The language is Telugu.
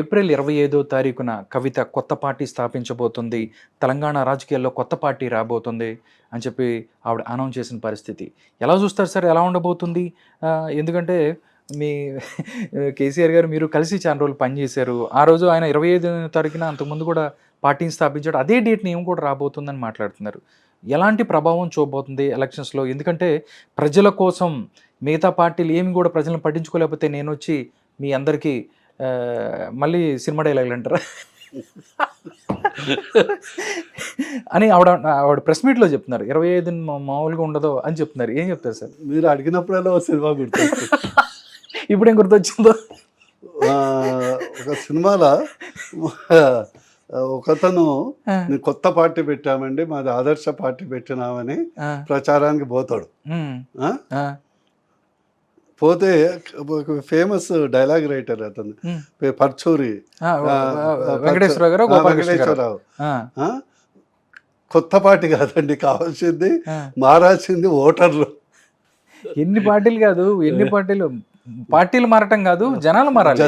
ఏప్రిల్ 25వ తారీఖున కవిత కొత్త పార్టీ స్థాపించబోతుంది. తెలంగాణ రాజకీయాల్లో కొత్త పార్టీ రాబోతుంది అని చెప్పి ఆవిడ అనౌన్స్ చేసిన పరిస్థితి. ఎలా చూస్తారు సార్? ఎలా ఉండబోతుంది? ఎందుకంటే మీ కేసీఆర్ గారు మీరు కలిసి చాలా రోజులు పనిచేశారు. ఆ రోజు ఆయన 25వ తారీఖున అంతకుముందు కూడా పార్టీని స్థాపించాడు. అదే డేట్‌ని ఈమె కూడా రాబోతుందని మాట్లాడుతున్నారు. ఎలాంటి ప్రభావం చూపబోతుంది ఎలక్షన్స్‌లో? ఎందుకంటే ప్రజల కోసం మిగతా పార్టీలు ఏమి కూడా ప్రజలను పట్టించుకోలేకపోతే నేనొచ్చి మీ అందరికీ మళ్ళీ సినిమా డైలాగులు అంటారా అని ఆవిడ ప్రెస్ మీట్లో చెప్తున్నారు. 25 మామూలుగా ఉండదు అని చెప్తున్నారు. ఏం చెప్తారు సార్? మీరు అడిగినప్పుడల్లా ఒక సినిమా గుర్తొస్తుంది. ఇప్పుడేం గుర్తొచ్చిందో? ఒక సినిమాలో ఒకతను నేను కొత్త పార్టీ పెట్టామండి, మాది ఆదర్శ పార్టీ పెట్టినామని ప్రచారానికి పోతాడు. పోతే ఒక ఫేమస్ డైలాగ్ రైటర్ అతను పర్చూరి వెంకటేశ్వరరావు. కొత్త పార్టీ కాదండి కావాల్సింది, మారాల్సింది ఓటర్లు. ఎన్ని పార్టీలు కాదు, ఎన్ని పార్టీలు మారటం కాదు, జనాలు మారాలి.